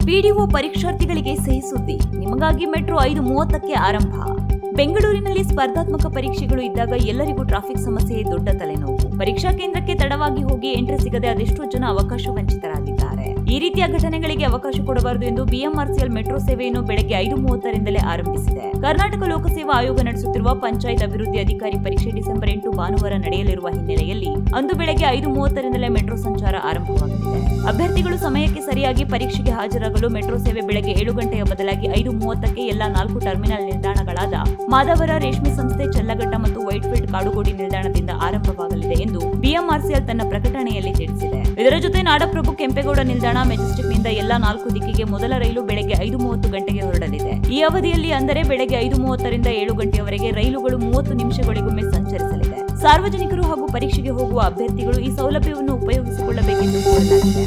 PDO ಪರೀಕ್ಷಾರ್ಥಿಗಳಿಗೆ ಸಿಹಿ ಸುದ್ದಿ. ನಿಮಗಾಗಿ ಮೆಟ್ರೋ 5:30ಕ್ಕೆ ಆರಂಭ. ಬೆಂಗಳೂರಿನಲ್ಲಿ ಸ್ಪರ್ಧಾತ್ಮಕ ಪರೀಕ್ಷೆಗಳು ಇದ್ದಾಗ ಎಲ್ಲರಿಗೂ ಟ್ರಾಫಿಕ್ ಸಮಸ್ಯೆ ದೊಡ್ಡ ತಲೆನೋವು. ಪರೀಕ್ಷಾ ಕೇಂದ್ರಕ್ಕೆ ತಡವಾಗಿ ಹೋಗಿ ಎಂಟ್ರಿ ಸಿಗದೆ ಅದೆಷ್ಟೋ ಜನ ಅವಕಾಶ ವಂಚಿತರಾಗಿದ್ದಾರೆ. ಈ ರೀತಿಯ ಘಟನೆಗಳಿಗೆ ಅವಕಾಶ ಕೊಡಬಾರದು ಎಂದು ಬಿಎಂಆರ್ಸಿಎಲ್ ಮೆಟ್ರೋ ಸೇವೆಯನ್ನು ಬೆಳಗ್ಗೆ 5:30ರಿಂದಲೇ ಆರಂಭಿಸಿದೆ. ಕರ್ನಾಟಕ ಲೋಕಸೇವಾ ಆಯೋಗ ನಡೆಸುತ್ತಿರುವ ಪಂಚಾಯತ್ ಅಭಿವೃದ್ಧಿ ಅಧಿಕಾರಿ ಪರೀಕ್ಷೆ ಡಿಸೆಂಬರ್ 8 ಭಾನುವಾರ ನಡೆಯಲಿರುವ ಹಿನ್ನೆಲೆಯಲ್ಲಿ ಅಂದು ಬೆಳಗ್ಗೆ 5:30ರಿಂದಲೇ ಮೆಟ್ರೋ ಸಂಚಾರ ಆರಂಭವಾಗಲಿದೆ. ಅಭ್ಯರ್ಥಿಗಳು ಸಮಯಕ್ಕೆ ಸರಿಯಾಗಿ ಪರೀಕ್ಷೆಗೆ ಹಾಜರಾಗಲು ಮೆಟ್ರೋ ಸೇವೆ ಬೆಳಗ್ಗೆ 7 ಗಂಟೆಯ ಬದಲಾಗಿ 5:30ಕ್ಕೆ ಎಲ್ಲಾ 4 ಟರ್ಮಿನಲ್ ನಿಲ್ದಾಣಗಳಾದ ಮಾದವರ, ರೇಷ್ಮೆ ಸಂಸ್ಥೆ, ಚಲ್ಲಘಟ್ಟ ಮತ್ತು ವೈಟ್ಫೀಲ್ಡ್ ಕಾಡುಗೋಡಿ ನಿಲ್ದಾಣದಿಂದ ಆರಂಭವಾಗಲಿದೆ ಎಂದು ಬಿಎಂಆರ್ಸಿಎಲ್ ತನ್ನ ಪ್ರಕಟಣೆಯಲ್ಲಿ ತಿಳಿಸಿದೆ. ಇದರ ಜೊತೆ ನಾಡಪ್ರಭು, ಕೆಂಪೇಗೌಡ ನಿಲ್ದಾಣ, ಮೆಜೆಸ್ಟಿಕ್ನಿಂದ ಎಲ್ಲಾ 4 ದಿಕ್ಕಿಗೆ ಮೊದಲ ರೈಲು ಬೆಳಗ್ಗೆ 5:30 ಗಂಟೆಗೆ ಹೊರಡಲಿದೆ. ಈ ಅವಧಿಯಲ್ಲಿ ಅಂದರೆ ಬೆಳಗ್ಗೆ 5:30ರಿಂದ 7 ಗಂಟೆಯವರೆಗೆ ರೈಲುಗಳು 30 ನಿಮಿಷಗಳಿಗೊಮ್ಮೆ ಸಂಚರಿಸಲಿದೆ. ಸಾರ್ವಜನಿಕರು ಹಾಗೂ ಪರೀಕ್ಷೆಗೆ ಹೋಗುವ ಅಭ್ಯರ್ಥಿಗಳು ಈ ಸೌಲಭ್ಯವನ್ನು ಉಪಯೋಗಿಸಿಕೊಳ್ಳಬೇಕೆಂದು ಕೋರಲಾಗಿದೆ.